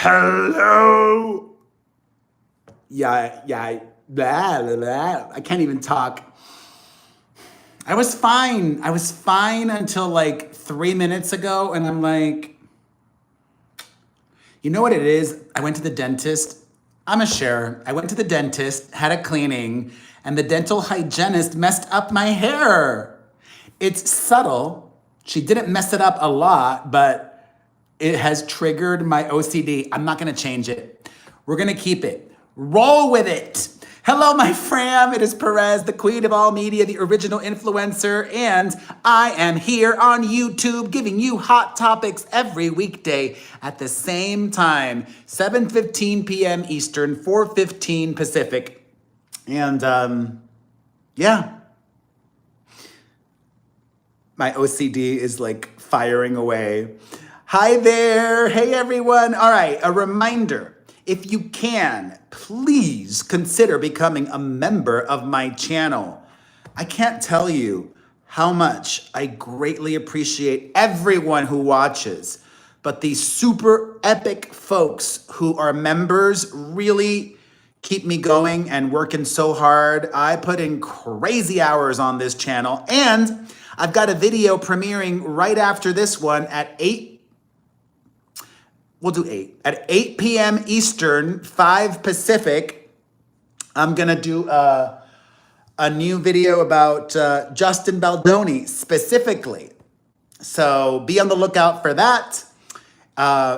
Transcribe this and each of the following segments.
Hello. Yeah. Blah, blah, blah. I can't even talk. I was fine. I was fine until like 3 minutes ago, and I'm like, you know what it is? I went to the dentist. I'm a sharer. I went to the dentist, had a cleaning, and the dental hygienist messed up my hair. It's subtle. She didn't mess it up a lot, but it has triggered my OCD. I'm not gonna change it. We're gonna keep it. Roll with it. Hello, my fam. It is Perez, the queen of all media, the original influencer, and I am here on YouTube giving you hot topics every weekday at the same time, 7:15 p.m. Eastern, 4:15 Pacific. And yeah, my OCD is like firing away. Hi there. Hey, everyone. All right, a reminder. If you can, please consider becoming a member of my channel. I can't tell you how much I greatly appreciate everyone who watches, but these super epic folks who are members really keep me going and working so hard. I put in crazy hours on this channel, and I've got a video premiering right after this one at 8. We'll do 8. At 8 p.m. Eastern, 5 Pacific, I'm going to do a new video about Justin Baldoni specifically. So be on the lookout for that.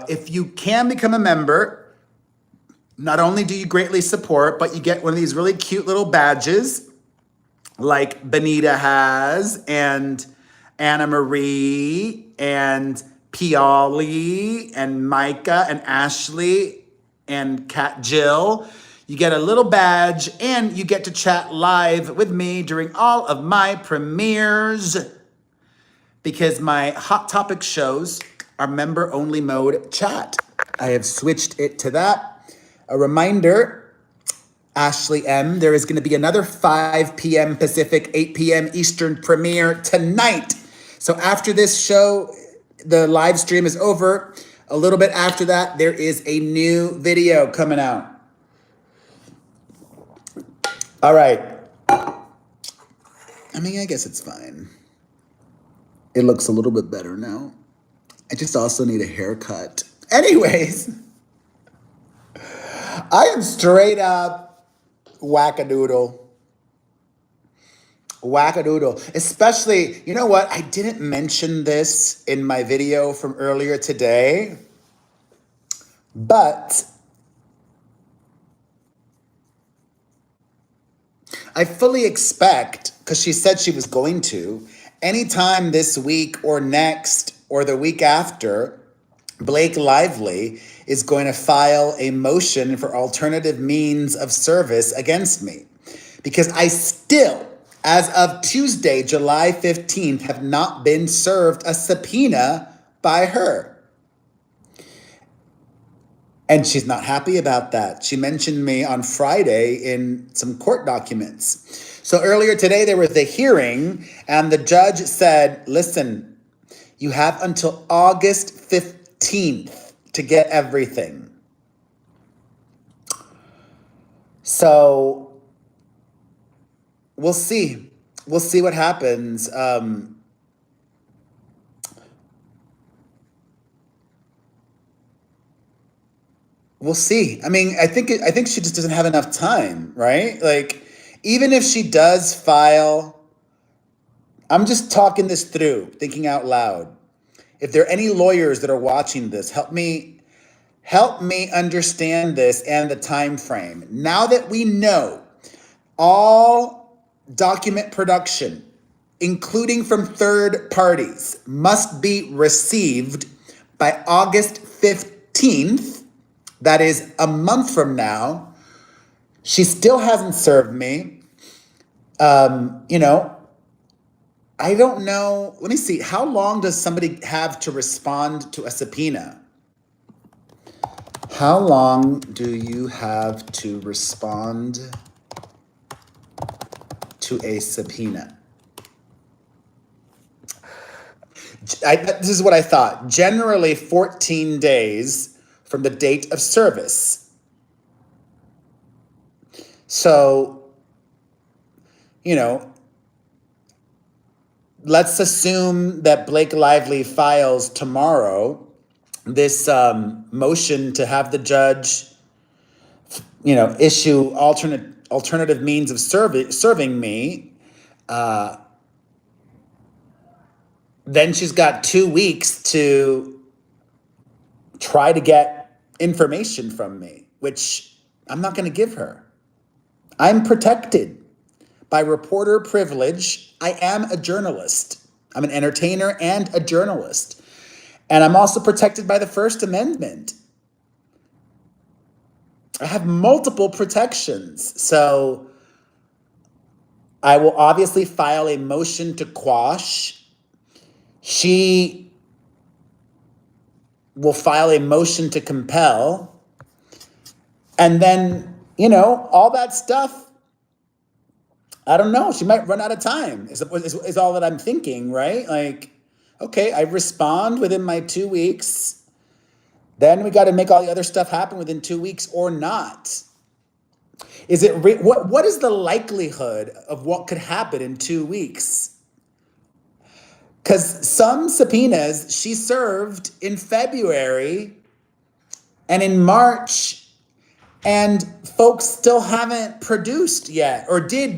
If you can become a member, not only do you greatly support, but you get one of these really cute little badges like Benita has, and Anna Marie, and Piali, and Micah, and Ashley, and Kat Jill. You get a little badge, and you get to chat live with me during all of my premieres, because my Hot Topic shows are member-only mode chat. I have switched it to that. A reminder, Ashley M., there is going to be another 5 p.m. Pacific, 8 p.m. Eastern premiere tonight. So after this show, the live stream is over. A little bit after that, there is a new video coming out. All right. I mean, I guess it's fine. It looks a little bit better now. I just also need a haircut. Anyways, I am straight up wackadoodle. Wackadoodle. Especially, you know what? I didn't mention this in my video from earlier today, but I fully expect, because she said she was going to, anytime this week or next or the week after, Blake Lively is going to file a motion for alternative means of service against me. Because I still, as of Tuesday, July 15th, have not been served a subpoena by her. And she's not happy about that. She mentioned me on Friday in some court documents. So earlier today, there was a hearing, and the judge said, listen, you have until August 15th to get everything. So we'll see. We'll see what happens. We'll see. I mean, I think she just doesn't have enough time, right? Like, even if she does file, I'm just talking this through, thinking out loud. If there are any lawyers that are watching this, help me understand this and the time frame. Now that we know all document production, including from third parties, must be received by August 15th. That is a month from now. She still hasn't served me. I don't know. Let me see. How long does somebody have to respond to a subpoena? How long do you have to respond to a subpoena? This is what I thought. Generally 14 days from the date of service. So, you know, let's assume that Blake Lively files tomorrow this motion to have the judge, issue alternative means of serving me. Then she's got 2 weeks to try to get information from me, which I'm not going to give her. I'm protected by reporter privilege. I am a journalist. I'm an entertainer and a journalist. And I'm also protected by the First Amendment. I have multiple protections. So I will obviously file a motion to quash. She will file a motion to compel. And then, all that stuff, I don't know. She might run out of time is all that I'm thinking, right? Like, okay, I respond within my 2 weeks. Then we got to make all the other stuff happen within 2 weeks or not. What is the likelihood of what could happen in 2 weeks? Because some subpoenas she served in February and in March, and folks still haven't produced yet, or they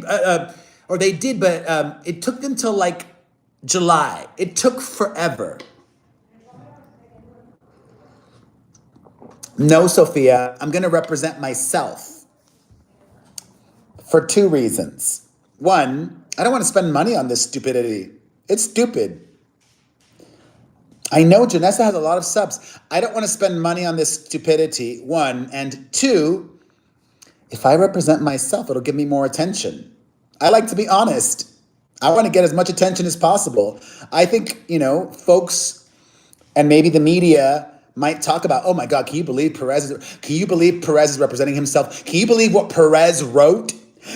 did, but it took them till like July. It took forever. No, Sophia, I'm going to represent myself for 2 reasons. One, I don't want to spend money on this stupidity. It's stupid. I know Janessa has a lot of subs. I don't want to spend money on this stupidity, 1. And 2, if I represent myself, it'll give me more attention. I like to be honest. I want to get as much attention as possible. I think, folks and maybe the media might talk about, oh my God, can you believe Perez is representing himself? Can you believe what Perez wrote?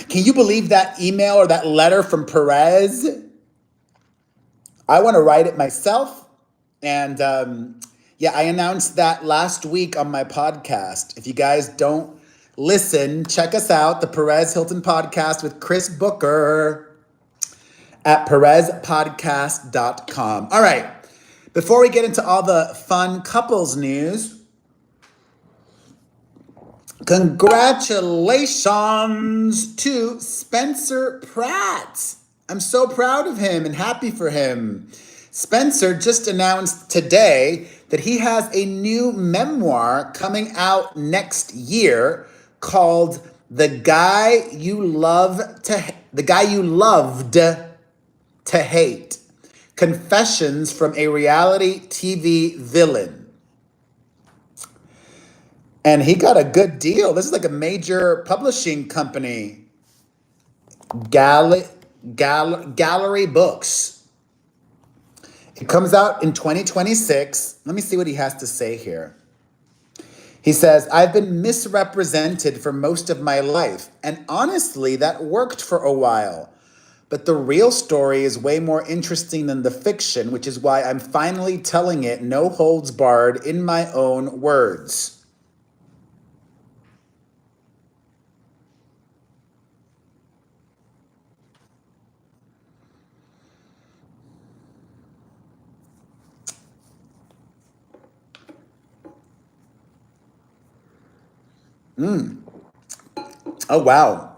Can you believe that email or that letter from Perez? I want to write it myself. And I announced that last week on my podcast. If you guys don't listen, check us out, the Perez Hilton podcast with Chris Booker at perezpodcast.com. All right. Before we get into all the fun couples news, congratulations to Spencer Pratt. I'm so proud of him and happy for him. Spencer just announced today that he has a new memoir coming out next year called The Guy You Loved to Hate. Confessions from a Reality TV Villain. And he got a good deal. This is like a major publishing company. Gallery Books. It comes out in 2026. Let me see what he has to say here. He says, I've been misrepresented for most of my life. And honestly, that worked for a while. But the real story is way more interesting than the fiction, which is why I'm finally telling it no holds barred in my own words. Oh, wow.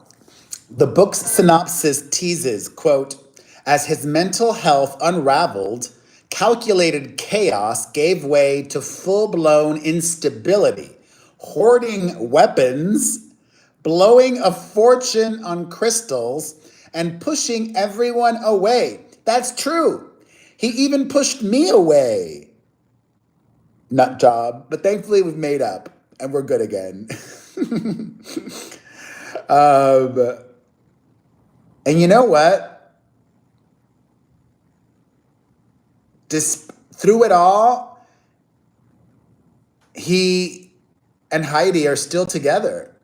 The book's synopsis teases, quote, as his mental health unraveled, calculated chaos gave way to full-blown instability, hoarding weapons, blowing a fortune on crystals, and pushing everyone away. That's true. He even pushed me away. Nut job. But thankfully we've made up and we're good again. And you know what? Just through it all, he and Heidi are still together.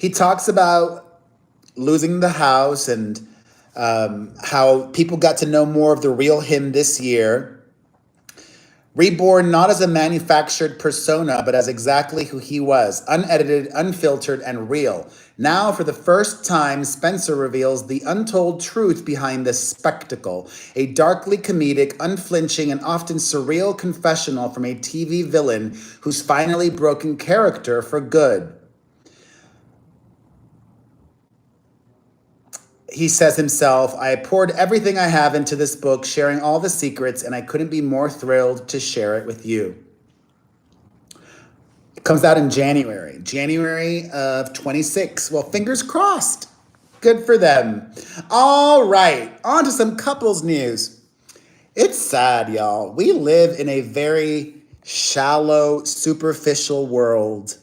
He talks about losing the house and how people got to know more of the real him this year. Reborn not as a manufactured persona, but as exactly who he was, unedited, unfiltered, and real. Now, for the first time, Spencer reveals the untold truth behind this spectacle, a darkly comedic, unflinching, and often surreal confessional from a TV villain who's finally broken character for good. He says himself, I poured everything I have into this book, sharing all the secrets, and I couldn't be more thrilled to share it with you. It comes out in January of 26. Well, fingers crossed. Good for them. All right, on to some couples news. It's sad, y'all. We live in a very shallow, superficial world.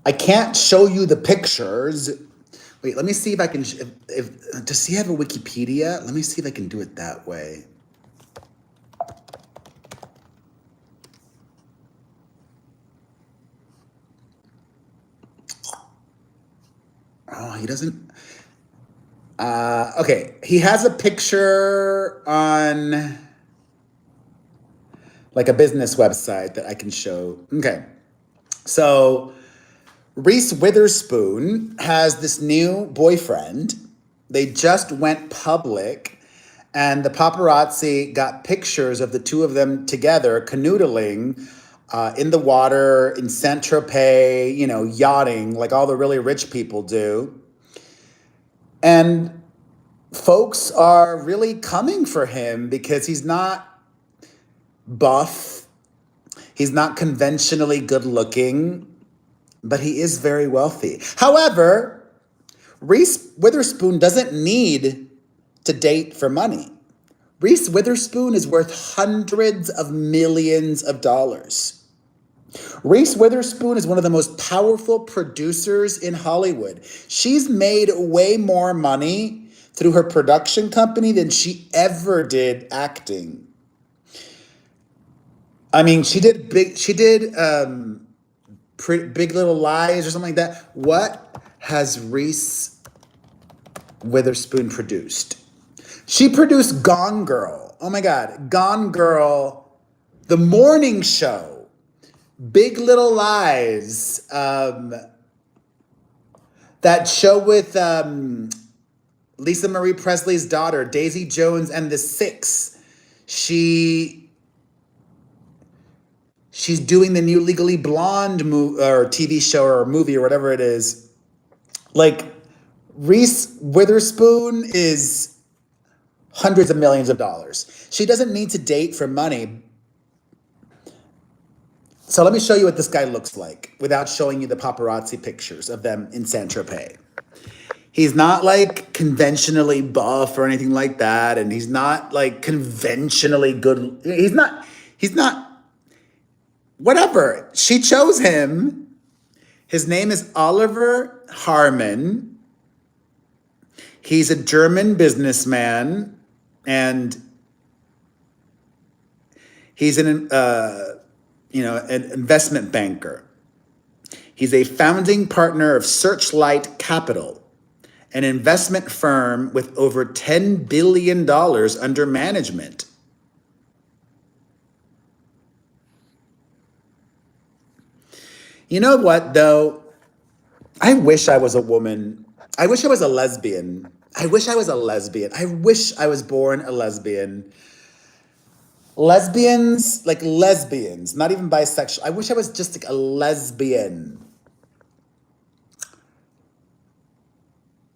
I can't show you the pictures. Wait, let me see if I can, does he have a Wikipedia? Let me see if I can do it that way. Oh, he doesn't, okay. He has a picture on like a business website that I can show. Okay, so Reese Witherspoon has this new boyfriend. They just went public, and the paparazzi got pictures of the two of them together canoodling in the water in Saint-Tropez, yachting like all the really rich people do. And folks are really coming for him because he's not buff, he's not conventionally good looking, but he is very wealthy. However, Reese Witherspoon doesn't need to date for money. Reese Witherspoon is worth hundreds of millions of dollars. Reese Witherspoon is one of the most powerful producers in Hollywood. She's made way more money through her production company than she ever did acting. I mean, she did Big Little Lies or something like that. What has Reese Witherspoon produced? She produced Gone Girl. Oh my God. Gone Girl, The Morning Show, Big Little Lies, that show with Lisa Marie Presley's daughter, Daisy Jones and the Six. She's doing the new Legally Blonde or TV show or movie or whatever it is. Like, Reese Witherspoon is hundreds of millions of dollars. She doesn't need to date for money. So let me show you what this guy looks like without showing you the paparazzi pictures of them in Saint-Tropez. He's not like conventionally buff or anything like that. And he's not like conventionally good. He's not, whatever. She chose him. His name is Oliver Harman. He's a German businessman, and he's an investment banker. He's a founding partner of Searchlight Capital, an investment firm with over $10 billion under management. You know what, though? I wish I was a woman. I wish I was a lesbian. I wish I was born a lesbian. Lesbians, not even bisexual. I wish I was just like a lesbian.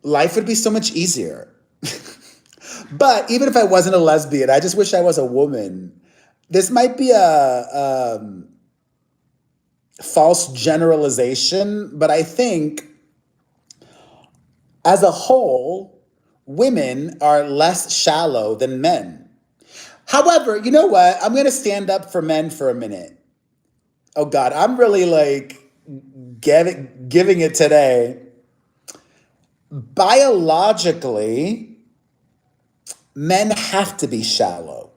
Life would be so much easier. But even if I wasn't a lesbian, I just wish I was a woman. This might be a false generalization, but I think as a whole, women are less shallow than men. However, you know what? I'm going to stand up for men for a minute. Oh God, I'm really giving it today. Biologically, men have to be shallow.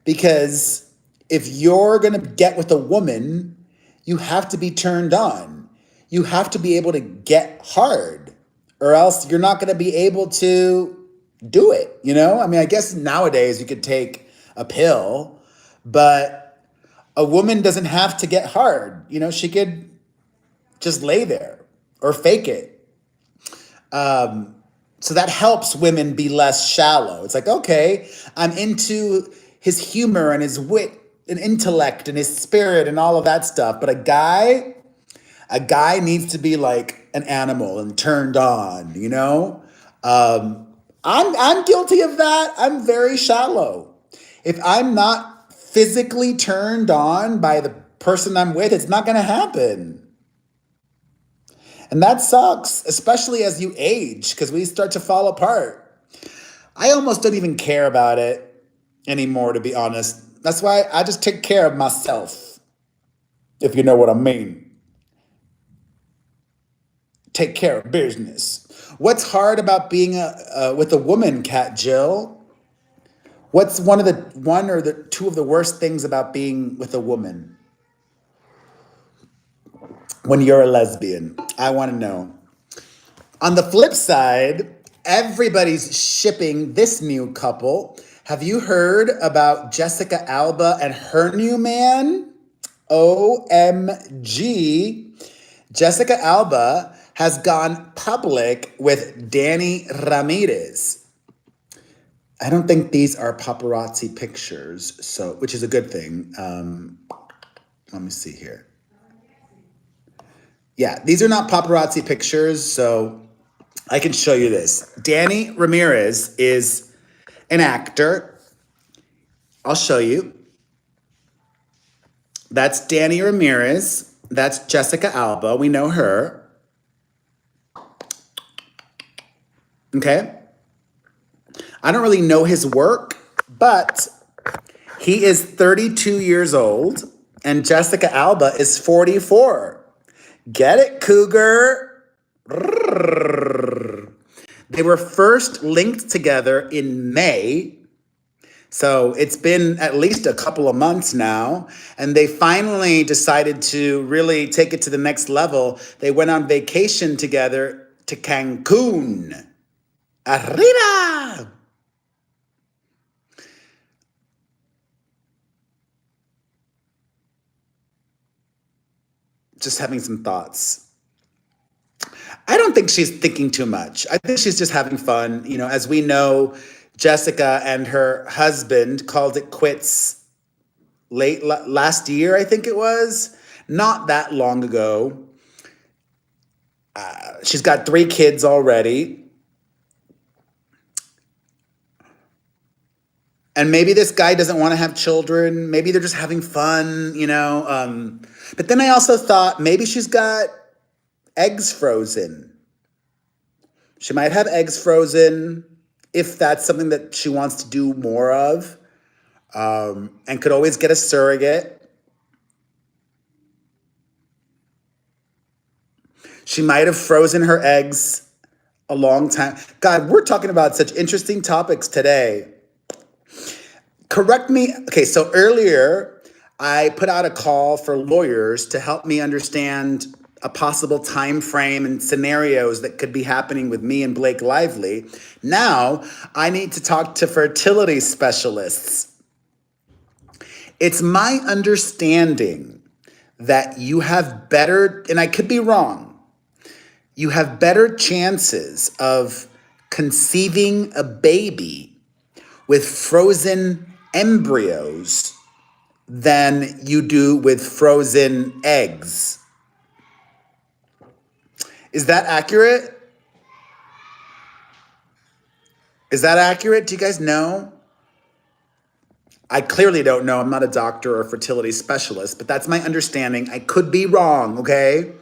Because if you're going to get with a woman, you have to be turned on. you have to be able to get hard, or else you're not going to be able to do it, you know? I mean, I guess nowadays you could take a pill, but a woman doesn't have to get hard. You know, she could just lay there or fake it. So that helps women be less shallow. It's like, okay, I'm into his humor and his wit and intellect and his spirit and all of that stuff. But a guy needs to be like an animal and turned on, you know? I'm guilty of that. I'm very shallow. If I'm not physically turned on by the person I'm with, it's not gonna happen. And that sucks, especially as you age, because we start to fall apart. I almost don't even care about it anymore, to be honest. That's why I just take care of myself, if you know what I mean. Take care of business. What's hard about being with a woman, Cat Jill? What's one or the two of the worst things about being with a woman when you're a lesbian? I want to know. On the flip side, everybody's shipping this new couple. Have you heard about Jessica Alba and her new man? OMG. Jessica Alba has gone public with Danny Ramirez. I don't think these are paparazzi pictures, so which is a good thing. Let me see here. Yeah, these are not paparazzi pictures, so I can show you this. Danny Ramirez is an actor. I'll show you. That's Danny Ramirez. That's Jessica Alba. We know her. Okay? I don't really know his work, but he is 32 years old and Jessica Alba is 44. Get it, Cougar? They were first linked together in May. So it's been at least a couple of months now, and they finally decided to really take it to the next level. They went on vacation together to Cancun. Arriba! Just having some thoughts. I don't think she's thinking too much. I think she's just having fun. You know, as we know, Jessica and her husband called it quits last year, I think it was. Not that long ago. She's got 3 kids already. And maybe this guy doesn't want to have children. Maybe they're just having fun, you know. But then I also thought maybe she's got eggs frozen. She might have eggs frozen if that's something that she wants to do more of, and could always get a surrogate. She might have frozen her eggs a long time. God, we're talking about such interesting topics today. Correct me. Okay, so earlier I put out a call for lawyers to help me understand a possible time frame and scenarios that could be happening with me and Blake Lively. Now I need to talk to fertility specialists. It's my understanding that you have better, and I could be wrong, you have better chances of conceiving a baby with frozen embryos than you do with frozen eggs. Is that accurate? Is that accurate? Do you guys know? I clearly don't know. I'm not a doctor or a fertility specialist, but that's my understanding. I could be wrong, okay?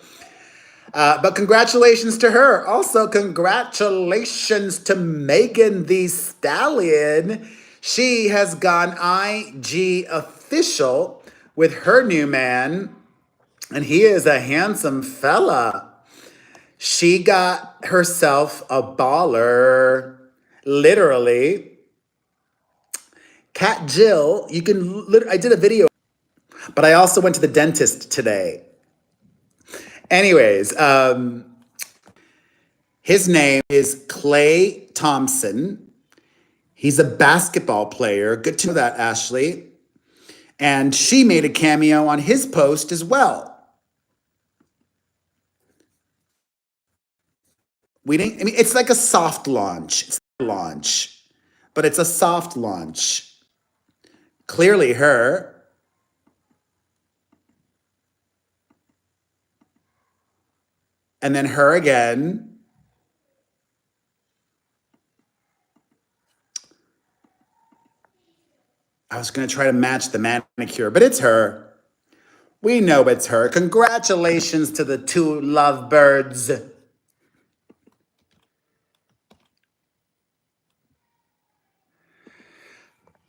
But congratulations to her. Also, congratulations to Megan Thee Stallion. She has gone IG official with her new man, and he is a handsome fella. She got herself a baller, literally. Cat Jill, I did a video, but I also went to the dentist today. Anyways, his name is Clay Thompson. He's a basketball player. Good to know that, Ashley. And she made a cameo on his post as well. We didn't, I mean, it's like a soft launch. It's not a launch, but it's a soft launch. Clearly her. And then her again. I was going to try to match the manicure, but it's her. We know it's her. Congratulations to the two lovebirds.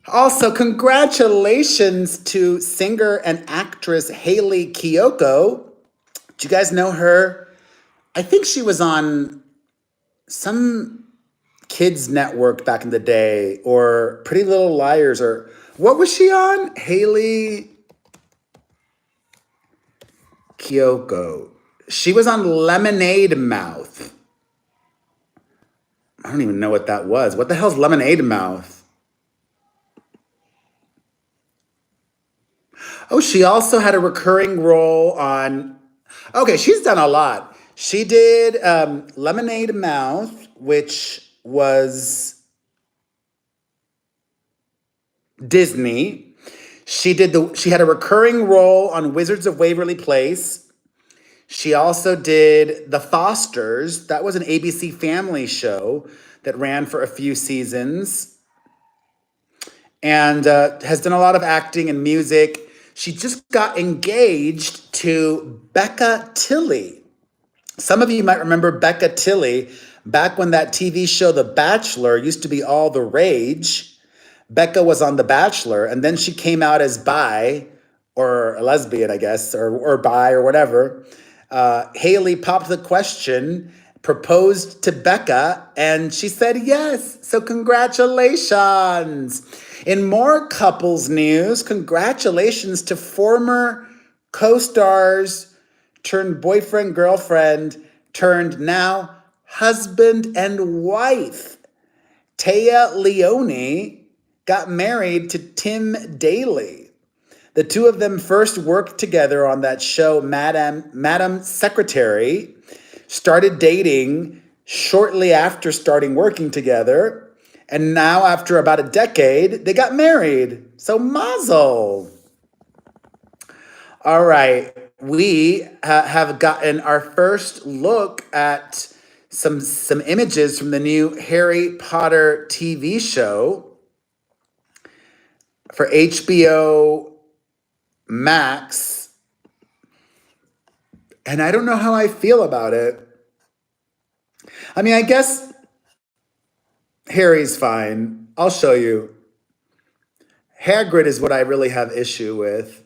Also, congratulations to singer and actress Haley Kiyoko. Do you guys know her? I think she was on some kids network back in the day, or Pretty Little Liars, or what was she on? Haley Kiyoko. She was on Lemonade Mouth. I don't even know what that was. What the hell's Lemonade Mouth? Oh, she also had a recurring role on. Okay, she's done a lot. She did Lemonade Mouth, which was Disney. She had a recurring role on Wizards of Waverly Place. She also did The Fosters. That was an ABC Family show that ran for a few seasons, and has done a lot of acting and music. She just got engaged to Becca Tilley. Some of you might remember Becca Tilley back when that TV show The Bachelor used to be all the rage. Becca was on The Bachelor, and then she came out as bi, or a lesbian, I guess, or bi, or whatever. Haley popped the question, proposed to Becca, and she said yes. So congratulations. In more couples news, congratulations to former co-stars turned boyfriend, girlfriend, turned now husband and wife. Taya Leone got married to Tim Daly. The two of them first worked together on that show, Madam Secretary, started dating shortly after starting working together, and now after about a decade, they got married. So mazel. All right, we have gotten our first look at some images from the new Harry Potter TV show for HBO Max, and I don't know how I feel about it. I mean, I guess Harry's fine. I'll show you. Hagrid is what I really have issue with.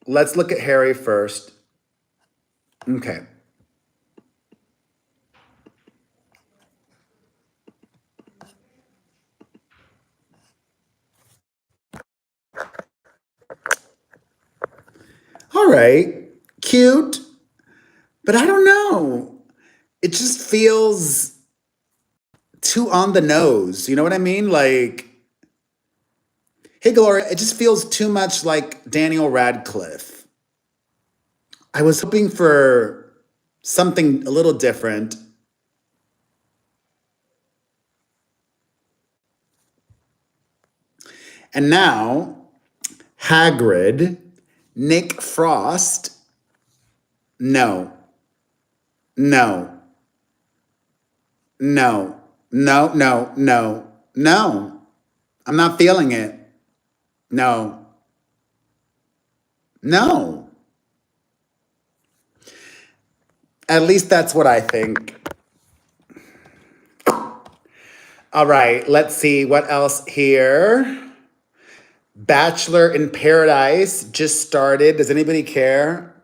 Let's look at Harry first. Okay. All right. Cute. But I don't know. It just feels too on the nose. You know what I mean? Like, hey, Gloria, it just feels too much like Daniel Radcliffe. I was hoping for something a little different. And now, Hagrid, Nick Frost, no, no, no, no, no, no, no. I'm not feeling it. No, no. At least that's what I think. All right, let's see what else here. Bachelor in Paradise just started. Does anybody care?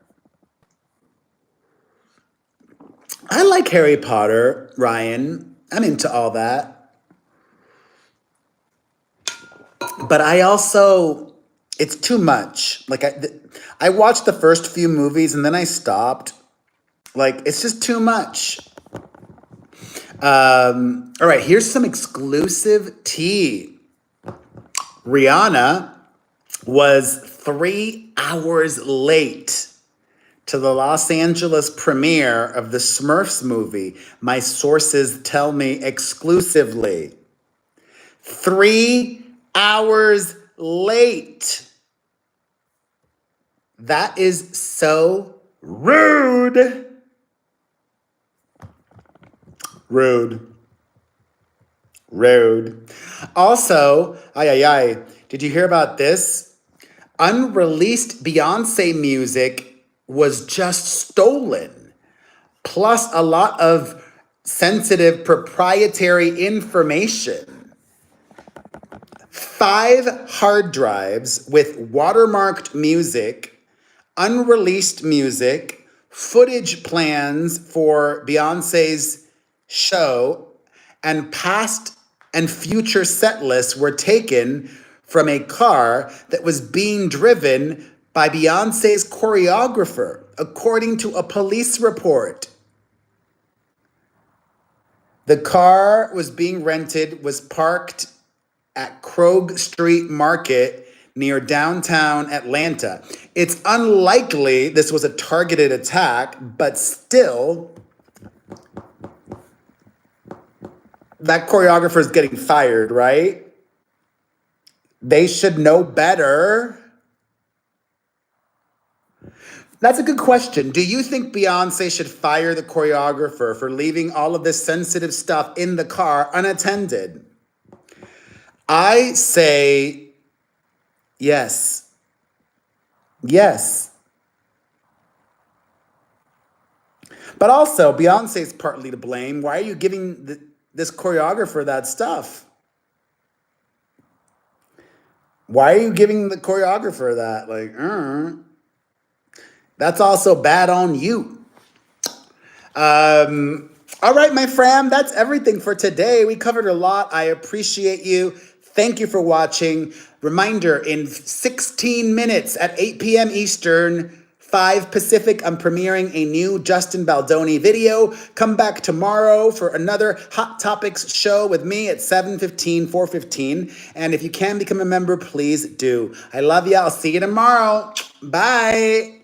I like Harry Potter, Ryan. I'm into all that. But I also It's too much. Like I watched the first few movies and then I stopped. Like it's just too much. All right, here's some exclusive tea. Rihanna was 3 hours late to the Los Angeles premiere of the Smurfs movie. My sources tell me exclusively. 3 hours late. That is so rude. Rude. Rude. Also, did you hear about this? Unreleased Beyonce music was just stolen, plus a lot of sensitive proprietary information. 5 hard drives with watermarked music, unreleased music, footage plans for Beyonce's show, and past and future set lists were taken from a car that was being driven by Beyonce's choreographer, according to a police report. The car was being rented, was parked at Krog Street Market near downtown Atlanta. It's unlikely this was a targeted attack, but still, that choreographer is getting fired, right? They should know better. That's a good question. Do you think Beyonce should fire the choreographer for leaving all of this sensitive stuff in the car unattended? I say yes. Yes. But also, Beyonce's partly to blame. Why are you giving this choreographer that stuff? Why are you giving the choreographer that? Like, that's also bad on you. All right, my fam, that's everything for today. We covered a lot. I appreciate you. Thank you for watching. Reminder, in 16 minutes at 8 p.m. Eastern, 5 Pacific, I'm premiering a new Justin Baldoni video. Come back tomorrow for another Hot Topics show with me at 7:15, 4:15. And if you can become a member, please do. I love you. I'll see you tomorrow. Bye.